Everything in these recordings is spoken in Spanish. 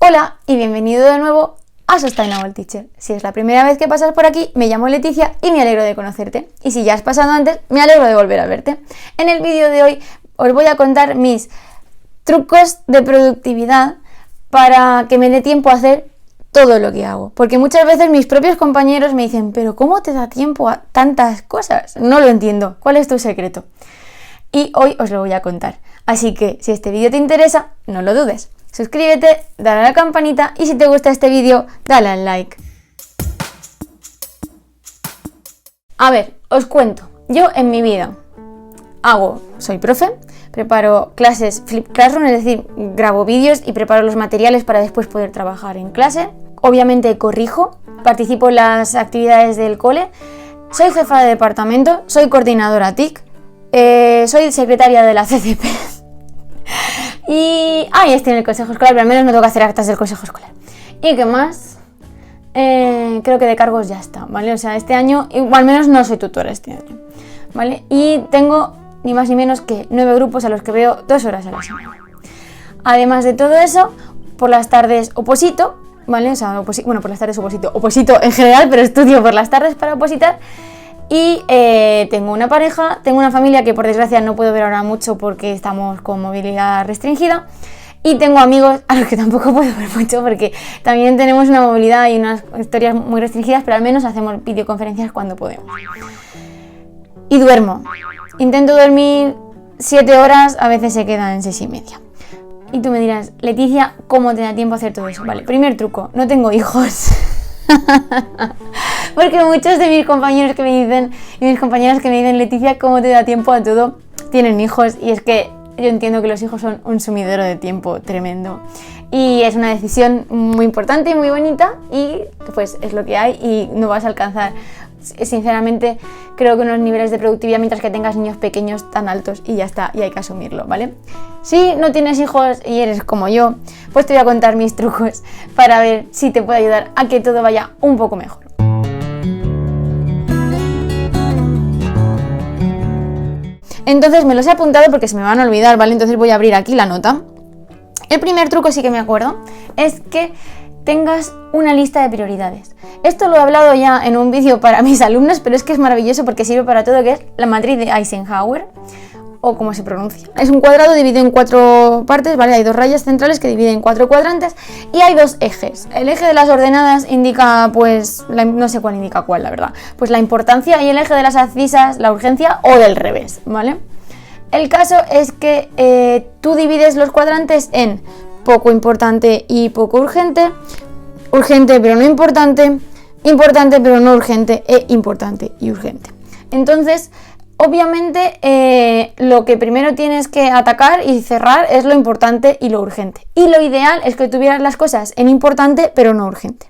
Hola y bienvenido de nuevo a Sustainable Teacher. Si es la primera vez que pasas por aquí, me llamo Leticia y me alegro de conocerte. Y si ya has pasado antes, me alegro de volver a verte. En el vídeo de hoy os voy a contar mis trucos de productividad para que me dé tiempo a hacer todo lo que hago. Porque muchas veces mis propios compañeros me dicen, pero ¿cómo te da tiempo a tantas cosas? No lo entiendo. ¿Cuál es tu secreto? Y hoy os lo voy a contar. Así que si este vídeo te interesa, no lo dudes. Suscríbete, dale a la campanita y si te gusta este vídeo, dale al like. A ver, os cuento. Yo en mi vida soy profe, preparo clases Flip Classroom, es decir, grabo vídeos y preparo los materiales para después poder trabajar en clase. Obviamente corrijo, participo en las actividades del cole, soy jefa de departamento, soy coordinadora TIC, soy secretaria de la CCP. Y estoy en el consejo escolar, pero al menos no tengo que hacer actas del consejo escolar. ¿Y qué más? Creo que de cargos ya está, ¿vale? O sea, este año, o al menos no soy tutora este año, ¿vale? Y tengo ni más ni menos que 9 grupos a los que veo 2 horas a la semana. Además de todo eso, por las tardes oposito, ¿vale? O sea, por las tardes oposito en general, pero estudio por las tardes para opositar. Y tengo una pareja, tengo una familia que por desgracia no puedo ver ahora mucho porque estamos con movilidad restringida. Y tengo amigos a los que tampoco puedo ver mucho porque también tenemos una movilidad y unas historias muy restringidas, pero al menos hacemos videoconferencias cuando podemos. Y duermo. Intento dormir 7 horas, a veces se queda en 6:30. Y tú me dirás, Leticia, ¿cómo te da tiempo a hacer todo eso? Vale, primer truco, no tengo hijos. Porque muchos de mis compañeros que me dicen y mis compañeras que me dicen, Leticia, ¿cómo te da tiempo a todo? Tienen hijos y es que yo entiendo que los hijos son un sumidero de tiempo tremendo y es una decisión muy importante y muy bonita y pues es lo que hay y no vas a alcanzar sinceramente creo que unos niveles de productividad mientras que tengas niños pequeños tan altos y ya está, y hay que asumirlo, ¿vale? Si no tienes hijos y eres como yo, pues te voy a contar mis trucos para ver si te puede ayudar a que todo vaya un poco mejor. Entonces me los he apuntado porque se me van a olvidar, ¿vale? Entonces voy a abrir aquí la nota. El primer truco sí que me acuerdo, es que tengas una lista de prioridades. Esto lo he hablado ya en un vídeo para mis alumnos, pero es que es maravilloso porque sirve para todo, que es la matriz de Eisenhower, o como se pronuncia. Es un cuadrado dividido en 4 partes, ¿vale? Hay 2 rayas centrales que dividen en 4 cuadrantes y hay 2 ejes. El eje de las ordenadas indica, pues, no sé cuál indica cuál, la verdad. Pues la importancia, y el eje de las abscisas, la urgencia, o del revés, ¿vale? El caso es que tú divides los cuadrantes en poco importante y poco urgente, urgente pero no importante, importante pero no urgente e importante y urgente. Entonces, obviamente lo que primero tienes que atacar y cerrar es lo importante y lo urgente. Y lo ideal es que tuvieras las cosas en importante pero no urgente.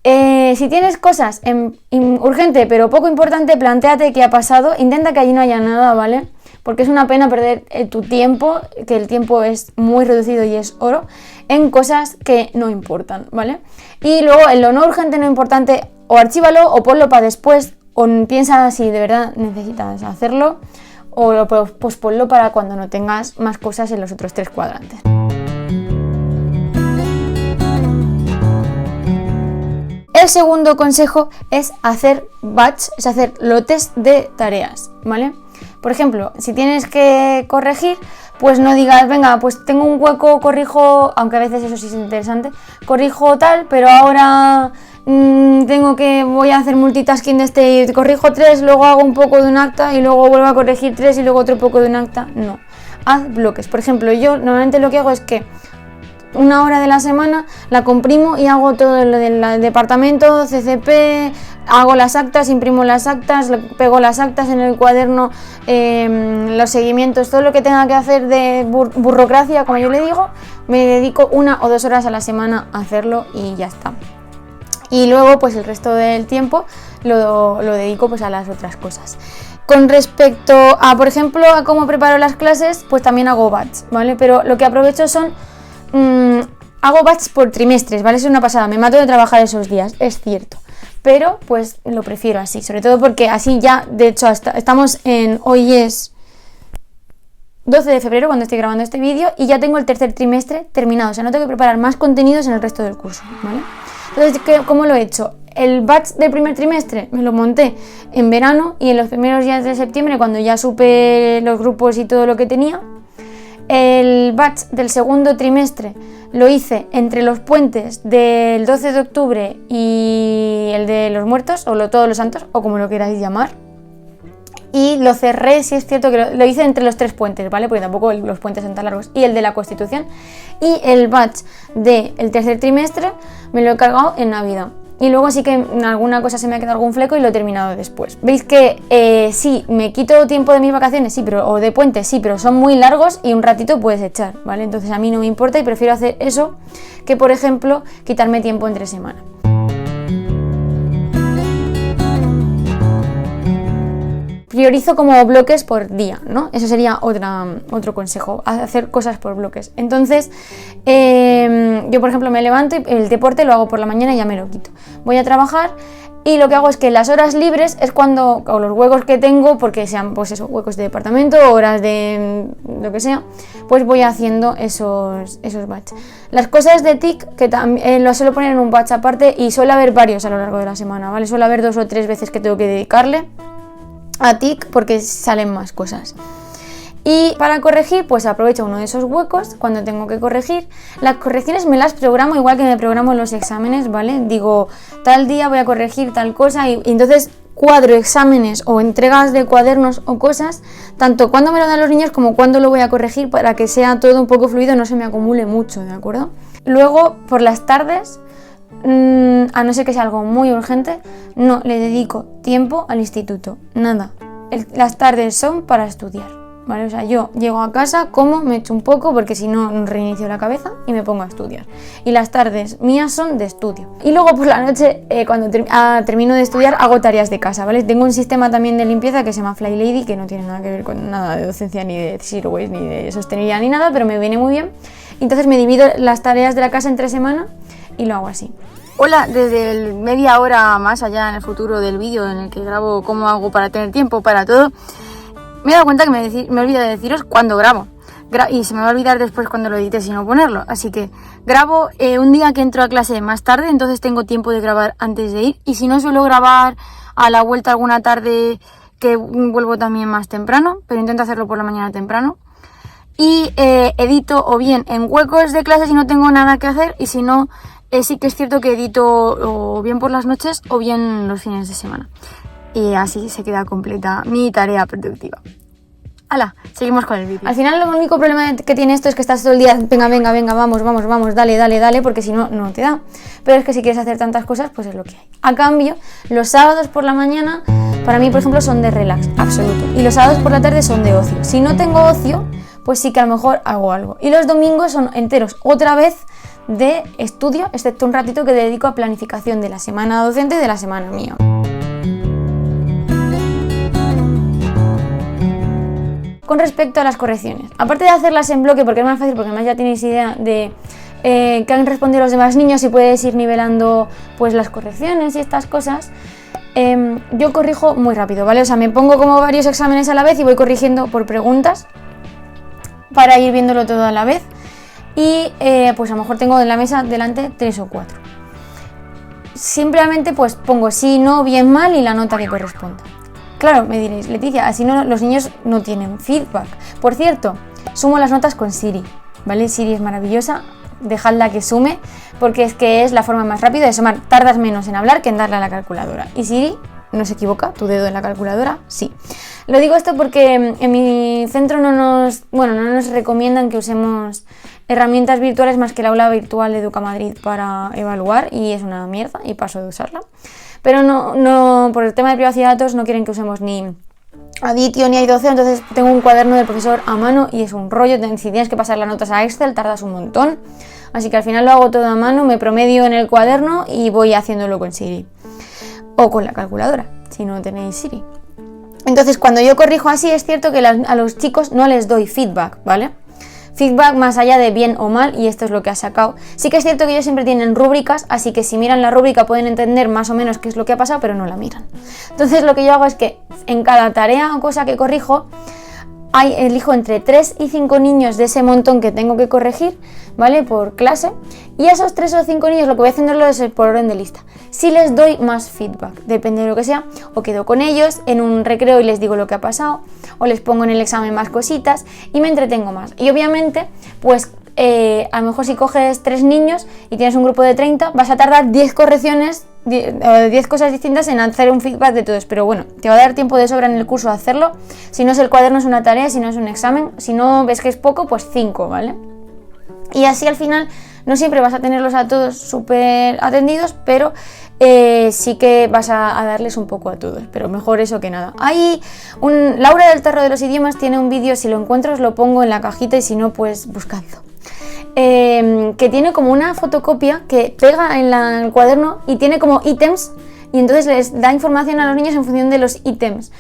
Si tienes cosas en urgente pero poco importante, plantéate qué ha pasado, intenta que allí no haya nada, ¿vale? Porque es una pena perder tu tiempo, que el tiempo es muy reducido y es oro, en cosas que no importan, ¿vale? Y luego en lo no urgente, no importante, o archívalo o ponlo para después, o piensa si de verdad necesitas hacerlo, o posponlo para cuando no tengas más cosas en los otros 3 cuadrantes. El segundo consejo es hacer batch, es hacer lotes de tareas, ¿vale? Por ejemplo, si tienes que corregir, pues no digas, venga, pues tengo un hueco, corrijo, aunque a veces eso sí es interesante, corrijo tal, pero ahora voy a hacer multitasking de este, corrijo 3, luego hago un poco de un acta y luego vuelvo a corregir 3 y luego otro poco de un acta. No, haz bloques. Por ejemplo, yo normalmente lo que hago es que una hora de la semana la comprimo y hago todo lo del departamento, CCP, hago las actas, imprimo las actas, pego las actas en el cuaderno, los seguimientos, todo lo que tenga que hacer de burocracia, como yo le digo, me dedico 1 o 2 horas a la semana a hacerlo y ya está. Y luego pues el resto del tiempo lo dedico pues a las otras cosas. Con respecto a, por ejemplo, a cómo preparo las clases, pues también hago batch, ¿vale? Pero lo que aprovecho son hago batch por trimestres, ¿vale? Es una pasada, me mato de trabajar esos días, es cierto. Pero pues lo prefiero así, sobre todo porque así ya, de hecho, estamos en, hoy es 12 de febrero cuando estoy grabando este vídeo y ya tengo el tercer trimestre terminado, o sea, no tengo que preparar más contenidos en el resto del curso, ¿vale? Entonces, ¿cómo lo he hecho? El batch del primer trimestre me lo monté en verano y en los primeros días de septiembre, cuando ya supe los grupos y todo lo que tenía. El batch del segundo trimestre lo hice entre los puentes del 12 de octubre y el de los muertos, o todos los santos, o como lo queráis llamar. Y lo cerré, si es cierto que lo hice entre los 3 puentes, ¿vale? Porque tampoco los puentes son tan largos. Y el de la Constitución. Y el batch del tercer trimestre me lo he cargado en Navidad. Y luego sí que en alguna cosa se me ha quedado algún fleco y lo he terminado después. ¿Veis que sí, me quito tiempo de mis vacaciones? Sí, o de puentes, sí, pero son muy largos y un ratito puedes echar, ¿vale? Entonces a mí no me importa y prefiero hacer eso que, por ejemplo, quitarme tiempo entre semana. Priorizo como bloques por día, ¿no? Eso sería otro consejo, hacer cosas por bloques. Entonces, yo por ejemplo me levanto y el deporte lo hago por la mañana y ya me lo quito. Voy a trabajar y lo que hago es que las horas libres es cuando, o los huecos que tengo, porque sean pues eso, huecos de departamento, horas de lo que sea, pues voy haciendo esos batch. Las cosas de TIC, que también lo suelo poner en un batch aparte y suele haber varios a lo largo de la semana, ¿vale? Suele haber 2 o 3 veces que tengo que dedicarle a TIC porque salen más cosas. Y para corregir, pues aprovecho uno de esos huecos cuando tengo que corregir. Las correcciones me las programo igual que me programo los exámenes, ¿vale? Digo, tal día voy a corregir tal cosa y entonces cuadro exámenes o entregas de cuadernos o cosas, tanto cuando me lo dan los niños como cuando lo voy a corregir, para que sea todo un poco fluido y no se me acumule mucho, ¿de acuerdo? Luego, por las tardes, a no ser que sea algo muy urgente, no le dedico tiempo al instituto, nada. Las tardes son para estudiar, ¿vale? O sea, yo llego a casa, como, me echo un poco, porque si no reinicio la cabeza y me pongo a estudiar. Y las tardes mías son de estudio. Y luego por la noche, cuando termino de estudiar, hago tareas de casa, ¿vale? Tengo un sistema también de limpieza que se llama Fly Lady, que no tiene nada que ver con nada de docencia, ni de zero waste, ni de sostenibilidad, ni nada, pero me viene muy bien. Entonces me divido las tareas de la casa entre semana y lo hago así. Hola, desde el media hora más allá en el futuro del vídeo en el que grabo cómo hago para tener tiempo para todo, me he dado cuenta que me he olvidado de deciros cuándo grabo. Y se me va a olvidar después cuando lo edite si no ponerlo. Así que grabo un día que entro a clase más tarde, entonces tengo tiempo de grabar antes de ir. Y si no, suelo grabar a la vuelta alguna tarde que vuelvo también más temprano, pero intento hacerlo por la mañana temprano. Y edito o bien en huecos de clase si no tengo nada que hacer, y si no, sí que es cierto que edito o bien por las noches o bien los fines de semana. Y así se queda completa mi tarea productiva. ¡Hala! Seguimos con el vídeo. Al final el único problema que tiene esto es que estás todo el día, venga, vamos, dale, porque si no, no te da. Pero es que si quieres hacer tantas cosas, pues es lo que hay. A cambio, los sábados por la mañana, para mí, por ejemplo, son de relax, absoluto. Y los sábados por la tarde son de ocio. Si no tengo ocio, pues sí que a lo mejor hago algo. Y los domingos son enteros, otra vez, de estudio, excepto un ratito que dedico a planificación de la semana docente y de la semana mía. Con respecto a las correcciones, aparte de hacerlas en bloque, porque es más fácil, porque además ya tenéis idea de que han respondido los demás niños y puedes ir nivelando pues las correcciones y estas cosas, yo corrijo muy rápido, ¿vale? O sea, me pongo como varios exámenes a la vez y voy corrigiendo por preguntas para ir viéndolo todo a la vez. Y pues a lo mejor tengo en la mesa delante 3 o 4. Simplemente pues pongo sí, no, bien, mal y la nota que corresponda. Claro, me diréis, Leticia, así no, los niños no tienen feedback. Por cierto, sumo las notas con Siri, ¿vale? Siri es maravillosa, dejadla que sume, porque es la forma más rápida de sumar. Tardas menos en hablar que en darle a la calculadora. Y Siri no se equivoca, tu dedo en la calculadora, sí. Lo digo esto porque en mi centro no nos recomiendan que usemos herramientas virtuales más que el aula virtual de Educamadrid para evaluar, y es una mierda y paso de usarla. Pero no, por el tema de privacidad de datos no quieren que usemos ni Aditio ni i12, entonces tengo un cuaderno del profesor a mano y es un rollo. Si tienes que pasar las notas a Excel tardas un montón, así que al final lo hago todo a mano, me promedio en el cuaderno y voy haciéndolo con Siri o con la calculadora, si no tenéis Siri. Entonces cuando yo corrijo así, es cierto que a los chicos no les doy feedback, ¿vale? Feedback más allá de bien o mal, y esto es lo que ha sacado. Sí que es cierto que ellos siempre tienen rúbricas, así que si miran la rúbrica pueden entender más o menos qué es lo que ha pasado, pero no la miran. Entonces lo que yo hago es que en cada tarea o cosa que corrijo, elijo entre 3 y 5 niños de ese montón que tengo que corregir, ¿vale? Por clase. Y a esos 3 o 5 niños lo que voy haciendo es por orden de lista. Si les doy más feedback, depende de lo que sea, o quedo con ellos en un recreo y les digo lo que ha pasado, o les pongo en el examen más cositas y me entretengo más. Y obviamente, pues a lo mejor si coges 3 niños y tienes un grupo de 30, vas a tardar 10 correcciones, 10 cosas distintas en hacer un feedback de todos, pero bueno, te va a dar tiempo de sobra en el curso a hacerlo. Si no es el cuaderno, es una tarea, si no es un examen, si no ves que es poco, pues 5, ¿vale? Y así al final no siempre vas a tenerlos a todos súper atendidos, pero sí que vas a darles un poco a todos, pero mejor eso que nada. Laura del Tarro de los Idiomas tiene un vídeo, si lo encuentro os lo pongo en la cajita y si no, pues buscadlo. Que tiene como una fotocopia que pega en el cuaderno y tiene como ítems y entonces les da información a los niños en función de los ítems.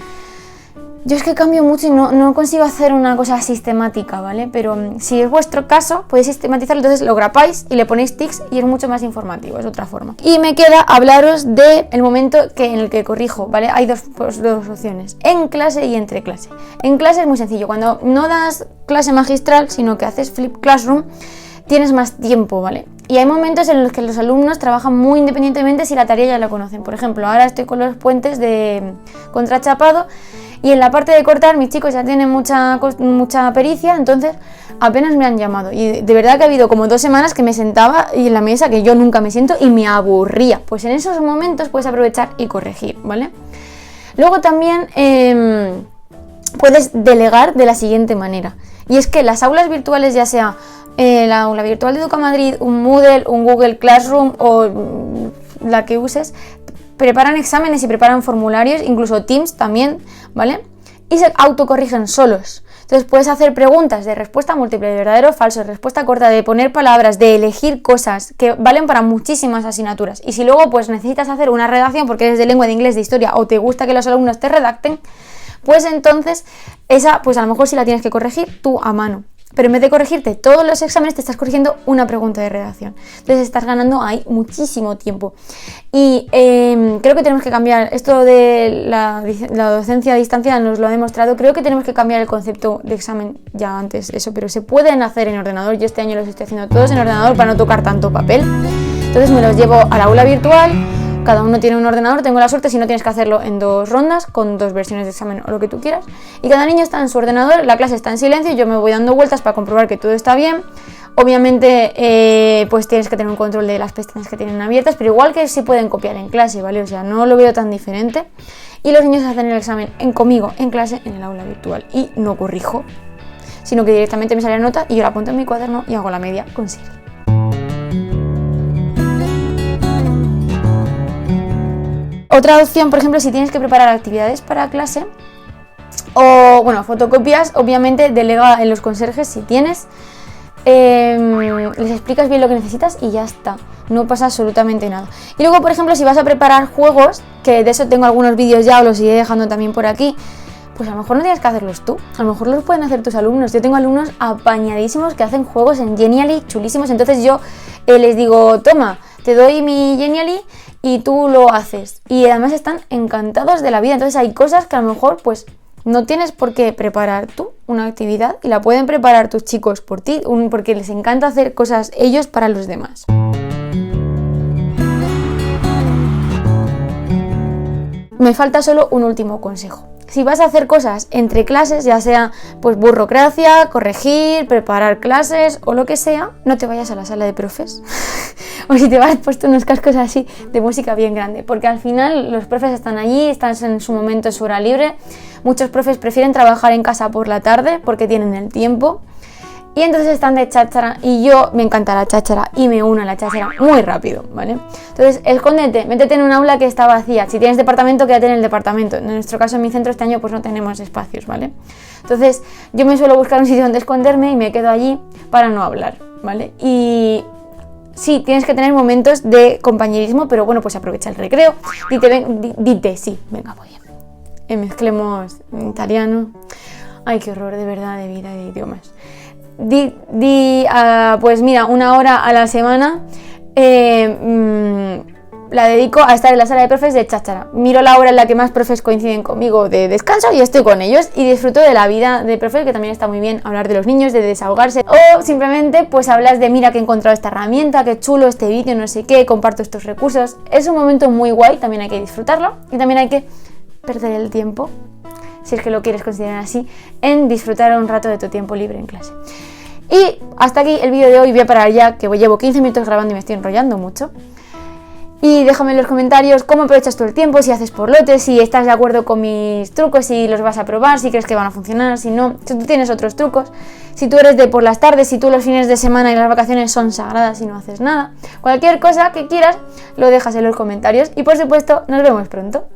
Yo es que cambio mucho y no consigo hacer una cosa sistemática, ¿vale? Pero si es vuestro caso, podéis sistematizarlo, entonces lo grapáis y le ponéis tics y es mucho más informativo, es otra forma. Y me queda hablaros del momento en el que corrijo, ¿vale? Hay dos opciones, en clase y entre clase. En clase es muy sencillo, cuando no das clase magistral, sino que haces flip classroom, tienes más tiempo, ¿vale? Y hay momentos en los que los alumnos trabajan muy independientemente si la tarea ya la conocen. Por ejemplo, ahora estoy con los puentes de contrachapado y en la parte de cortar mis chicos ya tienen mucha pericia, entonces apenas me han llamado. Y de verdad que ha habido como 2 semanas que me sentaba y en la mesa, que yo nunca me siento, y me aburría. Pues en esos momentos puedes aprovechar y corregir, ¿vale? Luego también puedes delegar de la siguiente manera. Y es que las aulas virtuales, ya sea la aula virtual de Educamadrid, un Moodle, un Google Classroom o la que uses, preparan exámenes y preparan formularios, incluso Teams también, ¿vale? Y se autocorrigen solos. Entonces puedes hacer preguntas de respuesta múltiple, de verdadero o falso, de respuesta corta, de poner palabras, de elegir cosas que valen para muchísimas asignaturas. Y si luego pues necesitas hacer una redacción porque eres de lengua, de inglés, de historia o te gusta que los alumnos te redacten, pues entonces esa pues a lo mejor sí la tienes que corregir tú a mano. Pero en vez de corregirte todos los exámenes, te estás corrigiendo una pregunta de redacción. Entonces estás ganando ahí muchísimo tiempo. Y creo que tenemos que cambiar esto de la docencia a distancia, nos lo ha demostrado. Creo que tenemos que cambiar el concepto de examen ya antes, eso, pero se pueden hacer en ordenador. Yo este año los estoy haciendo todos en ordenador para no tocar tanto papel. Entonces me los llevo al aula virtual. Cada uno tiene un ordenador, tengo la suerte si no tienes que hacerlo en 2 rondas, con 2 versiones de examen o lo que tú quieras. Y cada niño está en su ordenador, la clase está en silencio, yo me voy dando vueltas para comprobar que todo está bien. Obviamente, pues tienes que tener un control de las pestañas que tienen abiertas, pero igual que sí pueden copiar en clase, ¿vale? O sea, no lo veo tan diferente. Y los niños hacen el examen conmigo, en clase, en el aula virtual. Y no corrijo, sino que directamente me sale la nota y yo la apunto en mi cuaderno y hago la media con Siri. Otra opción, por ejemplo, si tienes que preparar actividades para clase o, bueno, fotocopias, obviamente delega en los conserjes si tienes, les explicas bien lo que necesitas y ya está, no pasa absolutamente nada. Y luego, por ejemplo, si vas a preparar juegos, que de eso tengo algunos vídeos ya, os los iré dejando también por aquí, pues a lo mejor no tienes que hacerlos tú, a lo mejor los pueden hacer tus alumnos. Yo tengo alumnos apañadísimos que hacen juegos en Genially chulísimos, entonces yo les digo, toma, te doy mi Genially y tú lo haces. Y además están encantados de la vida, entonces hay cosas que a lo mejor pues no tienes por qué preparar tú una actividad y la pueden preparar tus chicos por ti, porque les encanta hacer cosas ellos para los demás. Me falta solo un último consejo. Si vas a hacer cosas entre clases, ya sea pues burocracia, corregir, preparar clases o lo que sea, no te vayas a la sala de profes. O si te vas puesto unos cascos así de música bien grande, porque al final los profes están allí, están en su momento, en su hora libre. Muchos profes prefieren trabajar en casa por la tarde porque tienen el tiempo. Y entonces están de cháchara y yo me encanta la cháchara y me uno a la cháchara muy rápido, ¿vale? Entonces escóndete, métete en un aula que está vacía. Si tienes departamento, quédate en el departamento. En nuestro caso, en mi centro este año pues no tenemos espacios, ¿vale? Entonces yo me suelo buscar un sitio donde esconderme y me quedo allí para no hablar, ¿vale? Y sí, tienes que tener momentos de compañerismo, pero bueno, pues aprovecha el recreo. Dite, sí, venga, voy bien. Mezclemos en italiano. Ay, qué horror, de verdad, de vida, de idiomas. Pues mira, 1 hora a la semana la dedico a estar en la sala de profes de cháchara. Miro la hora en la que más profes coinciden conmigo de descanso y estoy con ellos y disfruto de la vida de profe, que también está muy bien hablar de los niños, de desahogarse, o simplemente pues hablas de mira que he encontrado esta herramienta, qué chulo este vídeo, no sé qué, comparto estos recursos. Es un momento muy guay, también hay que disfrutarlo y también hay que perder el tiempo, si es que lo quieres considerar así, en disfrutar un rato de tu tiempo libre en clase. Y hasta aquí el vídeo de hoy, voy a parar ya, que llevo 15 minutos grabando y me estoy enrollando mucho. Y déjame en los comentarios cómo aprovechas tú el tiempo, si haces por lotes, si estás de acuerdo con mis trucos, si los vas a probar, si crees que van a funcionar, si no, si tú tienes otros trucos, si tú eres de por las tardes, si tú los fines de semana y las vacaciones son sagradas y no haces nada. Cualquier cosa que quieras lo dejas en los comentarios y por supuesto nos vemos pronto.